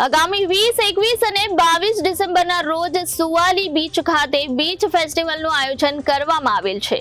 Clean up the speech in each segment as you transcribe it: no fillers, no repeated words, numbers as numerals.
આગામી 20, 21 અને 22 ડિસેમ્બરના રોજ સુવાલી બીચ ખાતે બીચ ફેસ્ટિવલનું આયોજન કરવામાં આવેલ છે।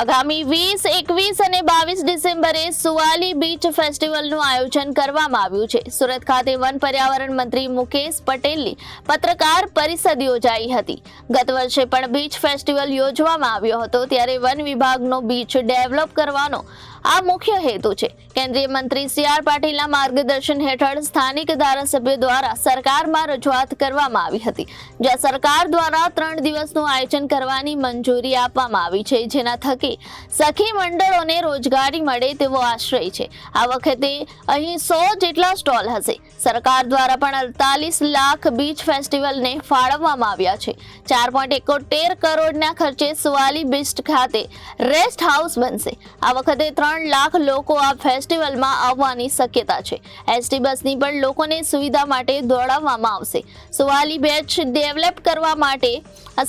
આગામી 20, 21 અને 22 ડિસેમ્બરે સુવાલી બીચ ફેસ્ટિવલનું આયોજન કરવામાં આવ્યું છે। સુરત ખાતે વન પર્યાવરણ મંત્રી મુકેશ પટેલની પત્રકાર પરિષદ યોજાઈ હતી। ગત વર્ષે પણ બીચ ફેસ્ટિવલ યોજવામાં આવ્યો હતો, ત્યારે વન વિભાગનો બીચ ડેવલપ કરવાનો આ મુખ્ય હેતુ છે। કેન્દ્રીય મંત્રી CR પાટીલના માર્ગદર્શન હેઠળ સ્થાનિક ધારાસભ્યો દ્વારા સરકારમાં રજૂઆત કરવામાં આવી હતી, જ્યાં સરકાર દ્વારા 3 દિવસનું આયોજન કરવાની મંજૂરી આપવામાં આવી છે, જેના થકી સખી મંડળોને રોજગારી મળે તેવો આશ્રય છે। આ વખતે અહીં 100 જેટલા સ્ટોલ હશે। સરકાર દ્વારા પણ 48 લાખ બીચ ફેસ્ટિવલને ફાળવવામાં આવ્યા છે। 4.71 કરોડના ખર્ચે સુવાલી બીચ ખાતે રેસ્ટ હાઉસ બનશે। આ વખતે 3 લાખ લોકો આ ફેસ્ટિવલમાં આવવાની શક્યતા છે। એસટી બસની પણ લોકોને સુવિધા માટે દોડાવવામાં આવશે। સુવાલી બીચ ડેવલપ કરવા માટે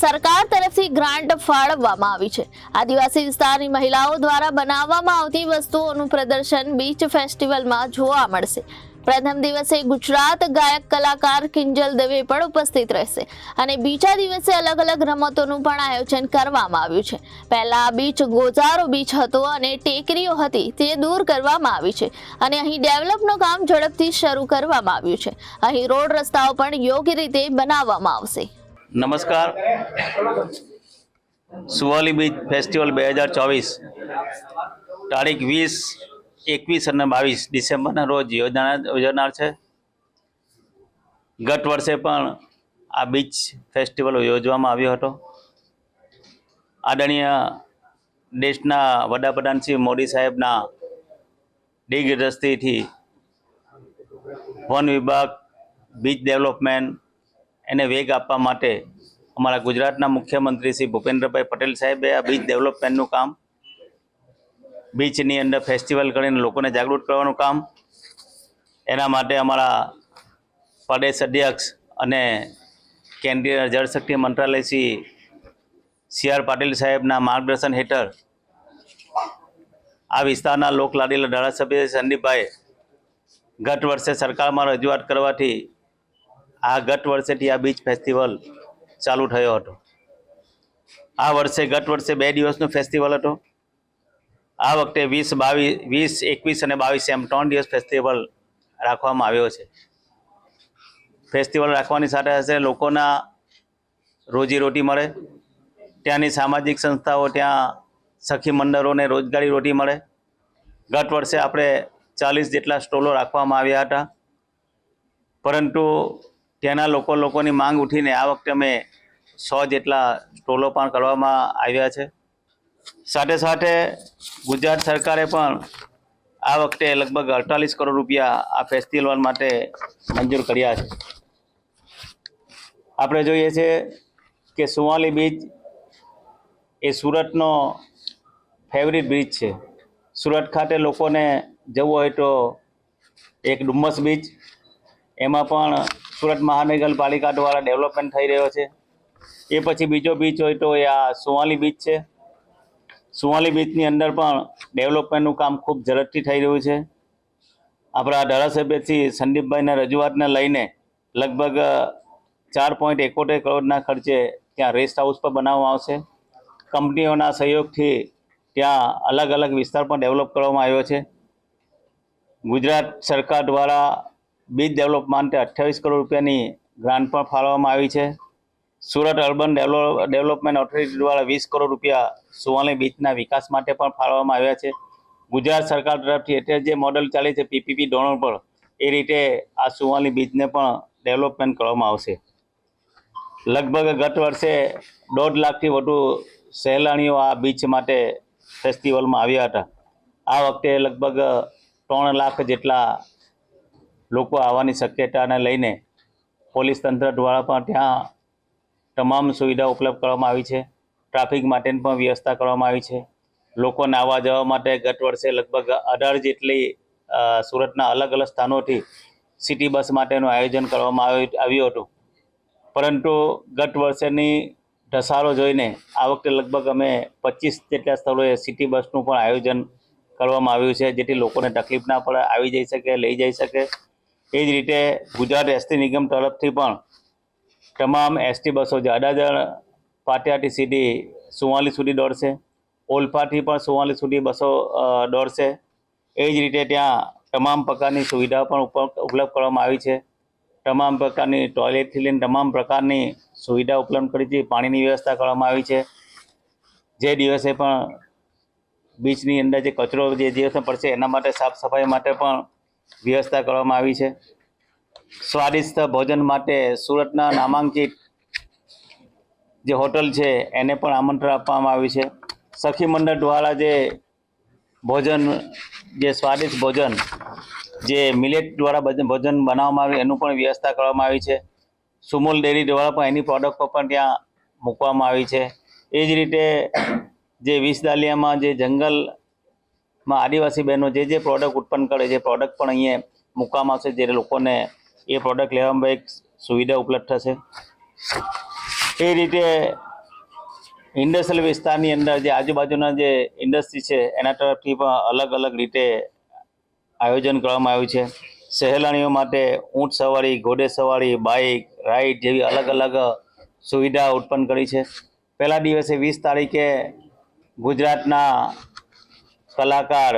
સરકાર તરફથી ગ્રાન્ટ ફાળવવામાં આવી છે। આદિવાસી વિસ્તારની મહિલાઓ દ્વારા બનાવવામાં આવતી વસ્તુઓનું પ્રદર્શન બીચ ફેસ્ટિવલમાં જોવા મળશે। પ્રથમ દિવસે ગુજરાત ગાયક કલાકાર કિંજલ દવે પણ ઉપસ્થિત રહેશે અને બીજા દિવસે અલગ અલગ રમતોનું પણ આયોજન કરવામાં આવ્યું છે। પહેલા આ બીચ ગોઝારો બીચ હતો અને ટેકરીઓ હતી તે દૂર કરવામાં આવી છે અને અહીં ડેવલપનું કામ ઝડપથી શરૂ કરવામાં આવ્યું છે। અહીં રોડ રસ્તાઓ પણ યોગ્ય રીતે બનાવવામાં આવશે। નમસ્કાર, સુવાલી બીચ ફેસ્ટિવલ 2024 તારીખ 20, 21 અને 22 ડિસેમ્બરના રોજ યોજાનાર છે। ગત વર્ષે પણ આ બીચ ફેસ્ટિવલ યોજવામાં આવ્યો હતો। આદરણીય દેશના વડાપ્રધાન શ્રી મોદી સાહેબના દિગ્દ્રષ્ટિથી વન વિભાગ બીચ ડેવલપમેન્ટ એને વેગ આપવા માટે અમારા ગુજરાતના મુખ્યમંત્રી શ્રી ભૂપેન્દ્રભાઈ પટેલ સાહેબે આ બીચ ડેવલપમેન્ટનું કામ, બીચની અંદર ફેસ્ટિવલ કરીને લોકોને જાગૃત કરવાનું કામ, એના માટે અમારા પ્રદેશ અધ્યક્ષ અને કેન્દ્રીય જળશક્તિ મંત્રાલય શ્રી CR પાટીલ સાહેબના માર્ગદર્શન હેઠળ આ વિસ્તારના લોકલાડીલા ધારાસભ્ય સંદીપભાઈ ગત વર્ષે સરકારમાં રજૂઆત કરવાથી ગત વર્ષેથી આ બીચ ફેસ્ટિવલ ચાલુ થયો હતો। ગત વર્ષે 2 દિવસનો ફેસ્ટિવલ હતો। આ વખતે 20, 21 અને 22 એમ 3 દિવસ ફેસ્ટિવલ રાખવામાં આવ્યો છે। ફેસ્ટિવલ રાખવાની સાથે સાથે લોકોના રોજીરોટી મળે, ત્યાંની સામાજિક સંસ્થાઓ, ત્યાં સખી મંડળોને રોજગારી રોટી મળે। ગત વર્ષે આપણે 40 જેટલા સ્ટોલો રાખવામાં આવ્યા હતા, પરંતુ ત્યાંના લોકોની માંગ ઉઠીને આ વખતે અમે 100 જેટલા સ્ટોલો પણ કરવામાં આવ્યા છે। સાથે સાથે ગુજરાત સરકારે પણ આ વખતે લગભગ 48 કરોડ રૂપિયા આ ફેસ્ટિવલ માટે મંજૂર કર્યા છે। આપણે જોઈએ છે કે સુવાલી બીચ એ સુરતનો ફેવરિટ બીચ છે। સુરત ખાતે લોકોને જવું હોય તો એક ડુમ્મસ બીચ, એમાં પણ સુરત મહાનગરપાલિકા દ્વારા ડેવલપમેન્ટ થઈ રહ્યો છે। એ પછી બીજો બીચ હોય તો એ આ સુવાલી બીચ છે। સુવાલી બીચની અંદર પણ ડેવલપમેન્ટનું કામ ખૂબ ઝડપથી થઈ રહ્યું છે। આપણા ધારાસભ્ય શ્રી સંદીપભાઈના રજૂઆતને લઈને લગભગ 4.71 કરોડના ખર્ચે ત્યાં રેસ્ટ હાઉસ પર બનાવવામાં આવશે। કંપનીઓના સહયોગથી ત્યાં અલગ અલગ વિસ્તાર પણ ડેવલપ કરવામાં આવ્યો છે। ગુજરાત સરકાર દ્વારા બીચ ડેવલપ માટે 28 કરોડ રૂપિયાની ગ્રાન્ટ પણ ફાળવવામાં આવી છે। સુરત અર્બન ડેવલપમેન્ટ ઓથોરિટી દ્વારા 20 કરોડ રૂપિયા સુવાલી બીચના વિકાસ માટે પણ ફાળવવામાં આવ્યા છે। ગુજરાત સરકાર તરફથી અત્યારે જે મોડલ ચાલે છે PPP ધોરણ પર, એ રીતે આ સુવાલી બીચને પણ ડેવલપમેન્ટ કરવામાં આવશે। લગભગ ગત વર્ષે 1.5 લાખથી વધુ સહેલાણીઓ આ બીચ માટે ફેસ્ટિવલમાં આવ્યા હતા। આ વખતે લગભગ 3 લાખ જેટલા લોકો આવવાની શક્યતાને લઈને પોલીસ તંત્ર દ્વારા પણ ત્યાં તમામ સુવિધાઓ ઉપલબ્ધ કરવામાં આવી છે। ટ્રાફિક માટેની પણ વ્યવસ્થા કરવામાં આવી છે। લોકોને આવવા જવા માટે ગત વર્ષે લગભગ 18 જેટલી સુરતના અલગ અલગ સ્થાનોથી સિટી બસ માટેનું આયોજન કરવામાં આવ્યું હતું, પરંતુ ગત વર્ષેની ધસારો જોઈને આ વખતે લગભગ અમે 25 જેટલા સ્થળોએ સિટી બસનું પણ આયોજન કરવામાં આવ્યું છે, જેથી લોકોને તકલીફ ના પડે, આવી જઈ શકે, લઈ જઈ શકે। એ જ રીતે ગુજરાત એસટી નિગમ તરફથી પણ તમામ એસટી બસો જાડાજણ પાટિયાથી સીધી સુવાલી સુધી દોડશે, ઓલપાથી પણ સુવાલી સુધી બસો દોડશે. એ જ રીતે ત્યાં તમામ પ્રકારની સુવિધાઓ પણ ઉપલબ્ધ કરવામાં આવી છે. તમામ પ્રકારની ટોયલેટથી લઈને તમામ પ્રકારની સુવિધા ઉપલબ્ધ કરી છે. પાણીની વ્યવસ્થા કરવામાં આવી છે. જે દિવસે પણ બીચની અંદર જે કચરો જે દિવસે પડશે એના માટે સાફ સફાઈ માટે પણ વ્યવસ્થા કરવામાં આવી છે. સ્વાદિષ્ટ ભોજન માટે સુરતના નામાંકિત જે હોટલ છે એને પણ આમંત્રણ આપવામાં આવ્યું છે. સખી મંડળ દ્વારા જે ભોજન, જે સ્વાદિષ્ટ ભોજન, જે મિલેટ દ્વારા ભોજન બનાવવામાં આવે એનું પણ વ્યવસ્થા કરવામાં આવી છે. સુમૂલ ડેરી દ્વારા પણ એની પ્રોડક્ટો પણ ત્યાં મૂકવામાં આવી છે. એ જ રીતે જે વિસદાલિયામાં જે જંગલમાં આદિવાસી બહેનો જે પ્રોડક્ટ ઉત્પન્ન કરે છે પ્રોડક્ટ પણ અહીંયા મૂકવામાં આવશે, જે લોકોને એ પ્રોડક્ટ લેવામાં એક સુવિધા ઉપલબ્ધ થશે. એ રીતે ઇન્ડસ્ટ્રીયલ વિસ્તારની અંદર જે આજુબાજુના જે ઇન્ડસ્ટ્રી છે એના તરફથી પણ અલગ અલગ રીતે આયોજન કરવામાં આવ્યું છે. સહેલાણીઓ માટે ઊંટ સવારી, ઘોડે સવારી, બાઇક રાઇડ જેવી અલગ અલગ સુવિધા ઉત્પન્ન કરી છે. પહેલા દિવસે 20 તારીખે ગુજરાતના કલાકાર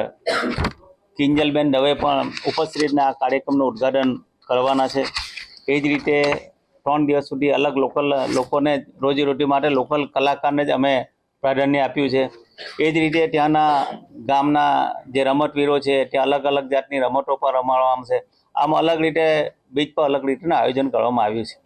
કિંજલબેન દવે પણ ઉપસ્થિતના આ કાર્યક્રમનું ઉદ્ઘાટન કરવાના છે. એ જ રીતે 3 દિવસ સુધી અલગ લોકોને રોજીરોટી માટે લોકલ કલાકારને જ અમે પ્રાધાન્ય આપ્યું છે. એ જ રીતે ત્યાંના ગામના જે રમતવીરો છે ત્યાં અલગ અલગ જાતની રમતો પર રમાડવામાં છે. આમ અલગ રીતે બીચ પર અલગ રીતના આયોજન કરવામાં આવ્યું છે.